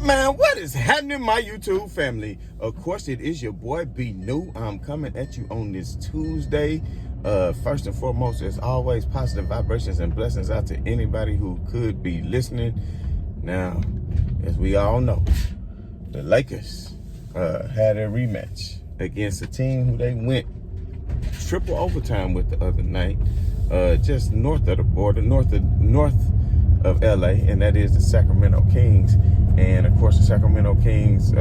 Man, what is happening, my YouTube family? Of course, it is your boy B New. I'm coming at you on this Tuesday. First and foremost, as always, positive vibrations and blessings out to anybody who could be listening. Now, as we all know, the Lakers had a rematch against a team who they went triple overtime with the other night, just north of the border, north of LA, and that is the Sacramento Kings. And of course, the Sacramento Kings,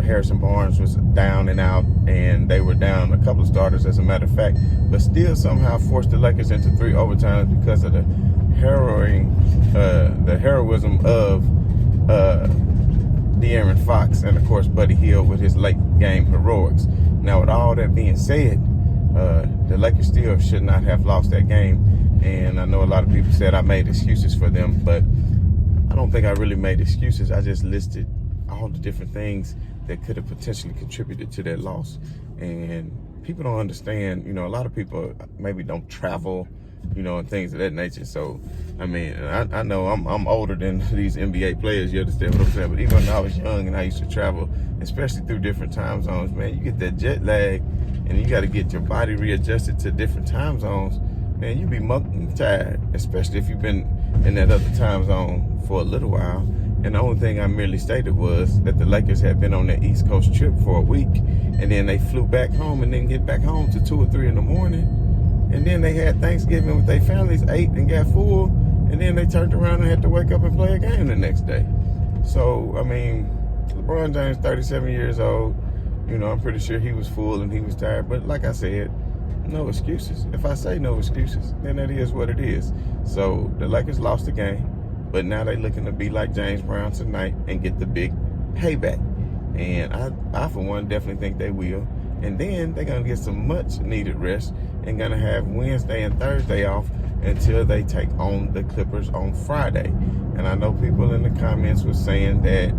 Harrison Barnes was down and out, and they were down a couple of starters, as a matter of fact, but still somehow forced the Lakers into 3 overtimes because of the heroism of De'Aaron Fox and, of course, Buddy Hield with his late game heroics. Now, with all that being said, the Lakers still should not have lost that game. And I know a lot of people said I made excuses for them, but I don't think I really made excuses. I just listed all the different things that could have potentially contributed to that loss. And people don't understand, a lot of people maybe don't travel, and things of that nature. So, I mean, I know I'm older than these NBA players, you understand what I'm saying? But even when I was young and I used to travel, especially through different time zones, man, you get that jet lag and you got to get your body readjusted to different time zones. Man, you be mucking tired, especially if you've been in that other time zone for a little while. And the only thing I merely stated was that the Lakers had been on that East Coast trip for a week, and then they flew back home and didn't get back home till 2 or 3 in the morning. And then they had Thanksgiving with their families, ate and got full, and then they turned around and had to wake up and play a game the next day. So, I mean, LeBron James, 37 years old, I'm pretty sure he was full and he was tired. But like I said, no excuses. If I say no excuses, then that is what it is. So the Lakers lost the game, but now they're looking to be like James Brown tonight and get the big payback. And I for one, definitely think they will. And then they're going to get some much needed rest and going to have Wednesday and Thursday off until they take on the Clippers on Friday. And I know people in the comments were saying that,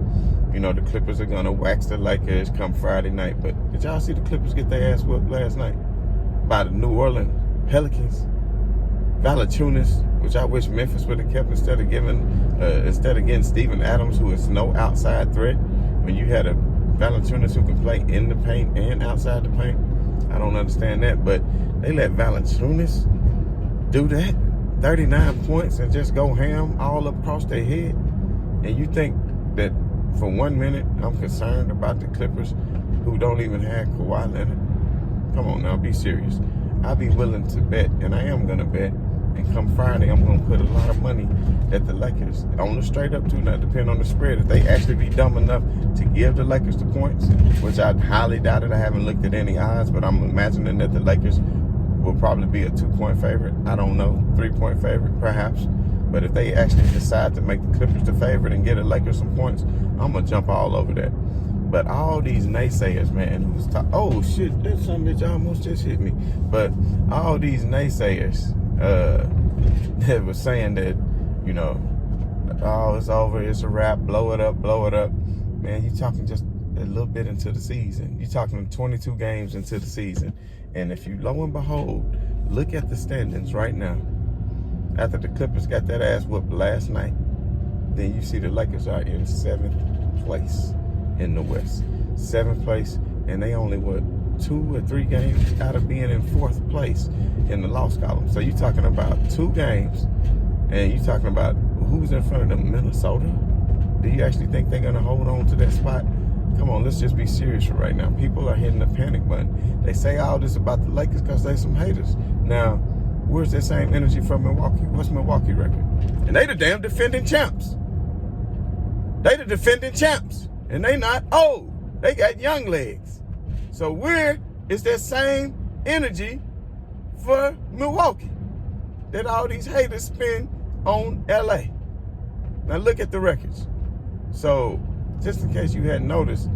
the Clippers are going to wax the Lakers come Friday night. But did y'all see the Clippers get their ass whooped last night by the New Orleans Pelicans? Valanciunas, which I wish Memphis would have kept instead of getting Steven Adams, who is no outside threat. When you had a Valanciunas who can play in the paint and outside the paint, I don't understand that. But they let Valanciunas do that, 39 points, and just go ham all across their head. And you think that for 1 minute I'm concerned about the Clippers, who don't even have Kawhi Leonard? Come on now, be serious. I'll be willing to bet, and I am going to bet, and come Friday, I'm going to put a lot of money that the Lakers, on the straight up too, not depend on the spread, if they actually be dumb enough to give the Lakers the points, which I highly doubt it. I haven't looked at any odds, but I'm imagining that the Lakers will probably be a 2-point favorite. I don't know, 3-point favorite, perhaps. But if they actually decide to make the Clippers the favorite and get the Lakers some points, I'm going to jump all over that. But all these naysayers, man, who's oh shit, that's something that almost just hit me. But all these naysayers that were saying that, oh, it's over, it's a wrap, blow it up. Man, you're talking just a little bit into the season. You're talking 22 games into the season. And if you, lo and behold, look at the standings right now, after the Clippers got that ass whooped last night, then you see the Lakers are in 7th place in the West. 7th place, and they only, 2 or 3 games out of being in 4th place in the loss column. So you're talking about 2 games, and you're talking about who's in front of them, Minnesota? Do you actually think they're going to hold on to that spot? Come on, let's just be serious right now. People are hitting the panic button. They say all this about the Lakers because they some haters. Now, where's that same energy from Milwaukee? What's Milwaukee record? And they the damn defending champs. They the defending champs. And they not old. They got young legs. So where is that same energy for Milwaukee that all these haters spend on LA? Now look at the records. So just in case you hadn't noticed,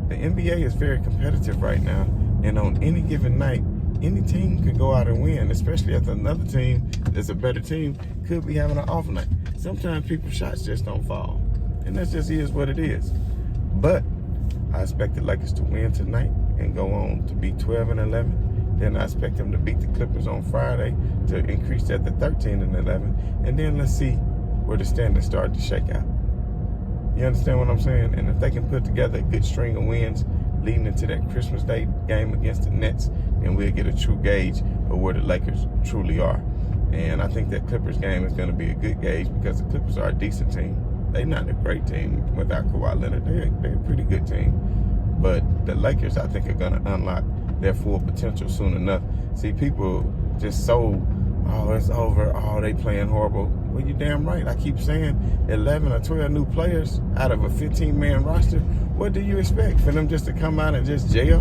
the NBA is very competitive right now. And on any given night, any team could go out and win, especially if another team that's a better team could be having an off night. Sometimes people's shots just don't fall. And that just is what it is. But I expect the Lakers to win tonight and go on to be 12-11. Then I expect them to beat the Clippers on Friday to increase that to 13-11. And then let's see where the standings start to shake out. You understand what I'm saying? And if they can put together a good string of wins leading into that Christmas Day game against the Nets, then we'll get a true gauge of where the Lakers truly are. And I think that Clippers game is going to be a good gauge because the Clippers are a decent team. They're not a great team without Kawhi Leonard. They're a pretty good team. But the Lakers, I think, are going to unlock their full potential soon enough. See, people just oh, it's over. Oh, they playing horrible. Well, you're damn right. I keep saying 11 or 12 new players out of a 15-man roster. What do you expect for them just to come out and just jail?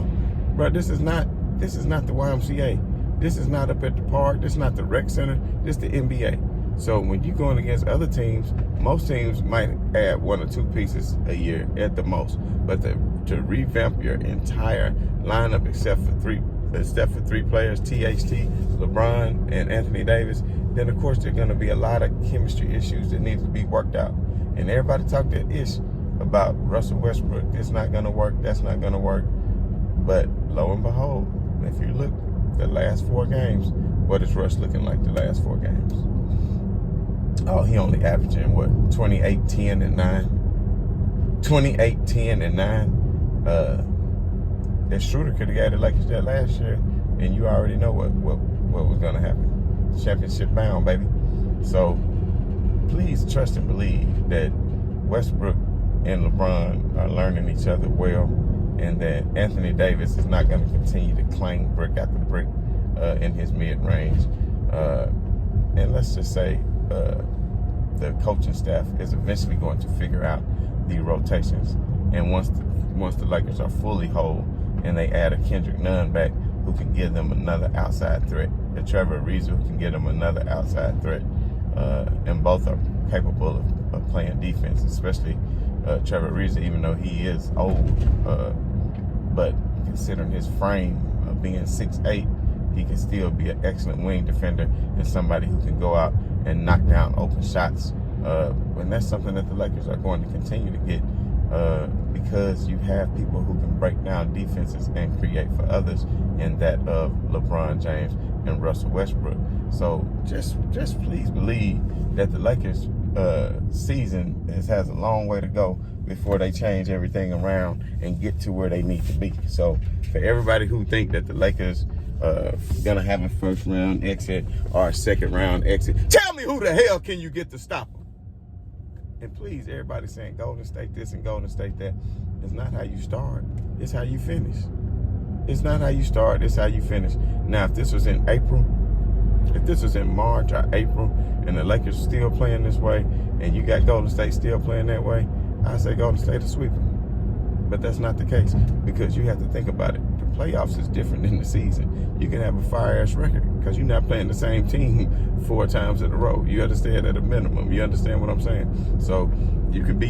Bro, this is not the YMCA. This is not up at the park. This is not the rec center. This is the NBA. So when you're going against other teams, most teams might add 1 or 2 pieces a year at the most. But to revamp your entire lineup except for three players, THT, LeBron, and Anthony Davis, then of course there are going to be a lot of chemistry issues that need to be worked out. And everybody talked that ish about Russell Westbrook. It's not going to work. That's not going to work. But lo and behold, if you look the last 4 games, what is Russ looking like the last 4 games? Oh, he only averaging what? 28, 10, and 9. 28, 10, and 9. If Schroeder could have got it like he did last year, and you already know what was going to happen. Championship bound, baby. So please trust and believe that Westbrook and LeBron are learning each other well, and that Anthony Davis is not going to continue to clang brick after brick in his mid-range. And let's just say the coaching staff is eventually going to figure out the rotations. And once the Lakers are fully whole and they add a Kendrick Nunn back who can give them another outside threat, a Trevor Ariza who can give them another outside threat, and both are capable of playing defense, especially Trevor Ariza, even though he is old. But considering his frame of being 6'8", he can still be an excellent wing defender and somebody who can go out and knock down open shots. And that's something that the Lakers are going to continue to get because you have people who can break down defenses and create for others, in that of LeBron James and Russell Westbrook. So just please believe that the Lakers season has a long way to go before they change everything around and get to where they need to be. So for everybody who think that the Lakers gonna have a first round exit or a second round exit, tell me who the hell can you get to stop them? And please, everybody saying Golden State this and Golden State that. It's not how you start, it's how you finish. It's not how you start, it's how you finish. Now, if this was in April, if this was in March or April, and the Lakers still playing this way, and you got Golden State still playing that way, I say Golden State will sweep them. But that's not the case, because you have to think about it. The playoffs is different than the season. You can have a fire-ass record because you're not playing the same team 4 times in a row. You understand at a minimum. You understand what I'm saying? So you could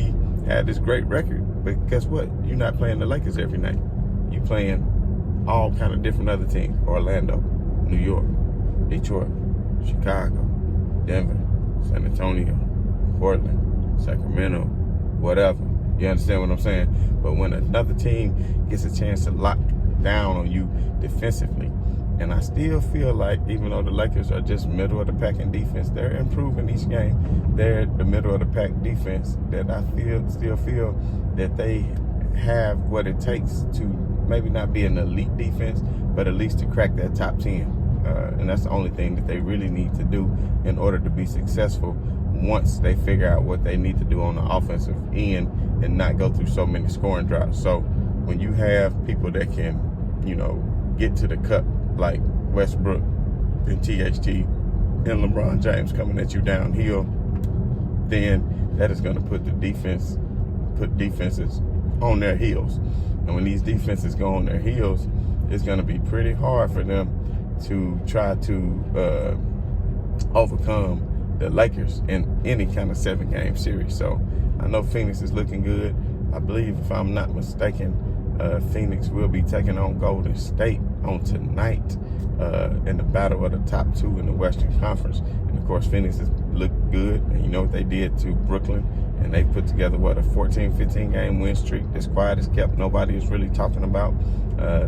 have this great record, but guess what? You're not playing the Lakers every night. You're playing all kind of different other teams. Orlando, New York, Detroit, Chicago, Denver, San Antonio, Portland, Sacramento, whatever. You understand what I'm saying? But when another team gets a chance to lock down on you defensively, and I still feel like, even though the Lakers are just middle of the pack in defense, they're improving each game. They're the middle of the pack defense that I still feel that they have what it takes to maybe not be an elite defense, but at least to crack that top 10. And that's the only thing that they really need to do in order to be successful once they figure out what they need to do on the offensive end and not go through so many scoring drops. So when you have people that can, get to the cup like Westbrook and THT and LeBron James coming at you downhill, then that is going to put defenses on their heels. And when these defenses go on their heels, it's going to be pretty hard for them to try to overcome the Lakers in any kind of 7-game series. So I know Phoenix is looking good. I believe, if I'm not mistaken, Phoenix will be taking on Golden State on tonight in the battle of the top 2 in the Western Conference. And of course, Phoenix has looked good, and you know what they did to Brooklyn, and they put together a 14-15 game win streak. This quiet is kept, nobody is really talking about.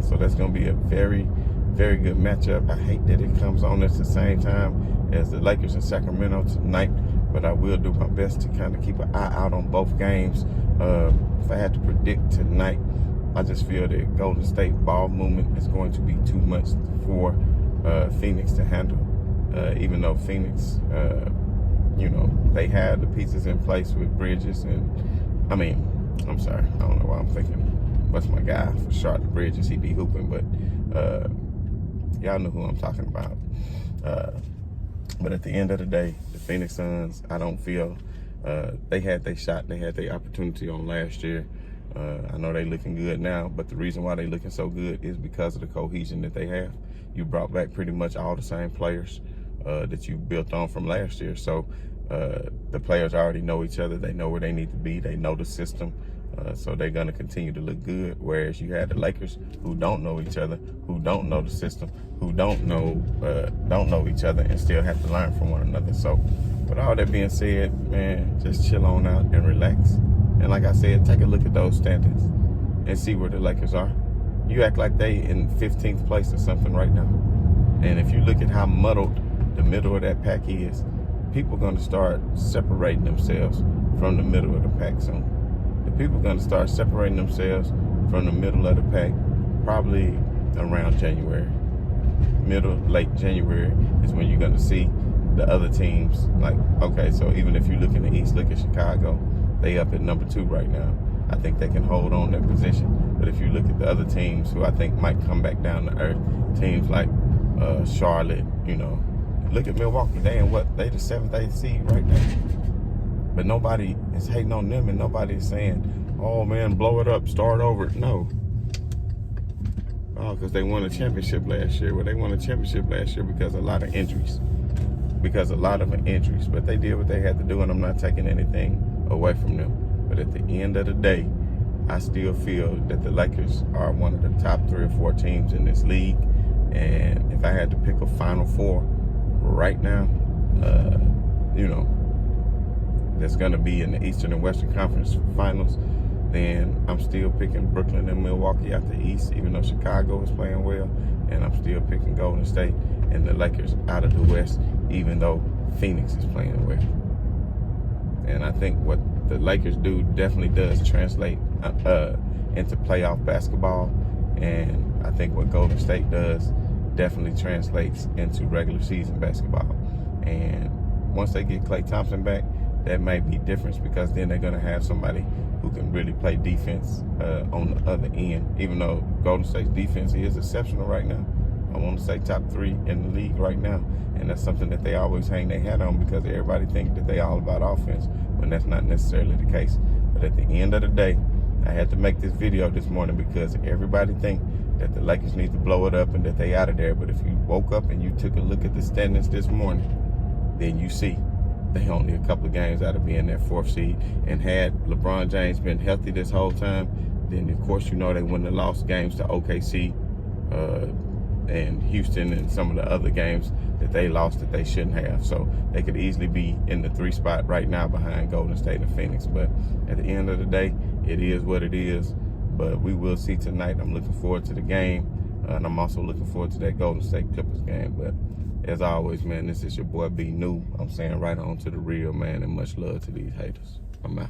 So that's going to be a very, very good matchup. I hate that it comes on at the same time as the Lakers in Sacramento tonight, but I will do my best to kind of keep an eye out on both games If I had to predict tonight, I just feel that Golden State ball movement is going to be too much for Phoenix to handle. Even though Phoenix, they had the pieces in place with Bridges I'm sorry, I don't know why I'm thinking, what's my guy for Charlotte Bridges? He be hooping, but y'all know who I'm talking about. But at the end of the day, the Phoenix Suns, I don't feel they had their shot, they had their opportunity on last year. I know they looking good now, but the reason why they looking so good is because of the cohesion that they have. You brought back pretty much all the same players that you built on from last year. So the players already know each other. They know where they need to be. They know the system. So they're going to continue to look good. Whereas you had the Lakers who don't know each other, who don't know the system, who don't know each other and still have to learn from one another. So with all that being said, man, just chill on out and relax. And like I said, take a look at those standings and see where the Lakers are. You act like they in 15th place or something right now. And if you look at how muddled the middle of that pack is, people are going to start separating themselves from the middle of the pack soon. The people are going to start separating themselves from the middle of the pack probably around January. Late January is when you're going to see the other teams. Like, okay, so even if you look in the East, look at Chicago. They up at number 2 right now. I think they can hold on that position. But if you look at the other teams who I think might come back down to earth, teams like Charlotte, look at Milwaukee. They in what? They the 7th, 8th seed right now. But nobody is hating on them, and nobody is saying, oh man, blow it up, start over. No. Oh, because they won a championship last year. Well, they won a championship last year because of a lot of injuries. But they did what they had to do, and I'm not taking anything away from them. But at the end of the day, I still feel that the Lakers are one of the top 3 or 4 teams in this league. And if I had to pick a Final Four right now, that's going to be in the Eastern and Western Conference Finals, then I'm still picking Brooklyn and Milwaukee out the East, even though Chicago is playing well. And I'm still picking Golden State and the Lakers out of the West, even though Phoenix is playing well. And I think what the Lakers do definitely does translate into playoff basketball. And I think what Golden State does definitely translates into regular season basketball. And once they get Klay Thompson back, that may be different, because then they're going to have somebody who can really play defense on the other end. Even though Golden State's defense is exceptional right now, I want to say top 3 in the league right now. And that's something that they always hang their hat on, because everybody thinks that they all about offense, when that's not necessarily the case. But at the end of the day, I had to make this video this morning because everybody think that the Lakers need to blow it up and that they out of there. But if you woke up and you took a look at the standings this morning, then you see they only a couple of games out of being that 4th seed. And had LeBron James been healthy this whole time, then of course they wouldn't have lost games to OKC and Houston and some of the other games that they lost that they shouldn't have. So they could easily be in the 3 spot right now behind Golden State and Phoenix. But at the end of the day, it is what it is. But we will see tonight. I'm looking forward to the game. And I'm also looking forward to that Golden State Clippers game. But as always, man, this is your boy B New. I'm saying right on to the real, man, and much love to these haters. I'm out.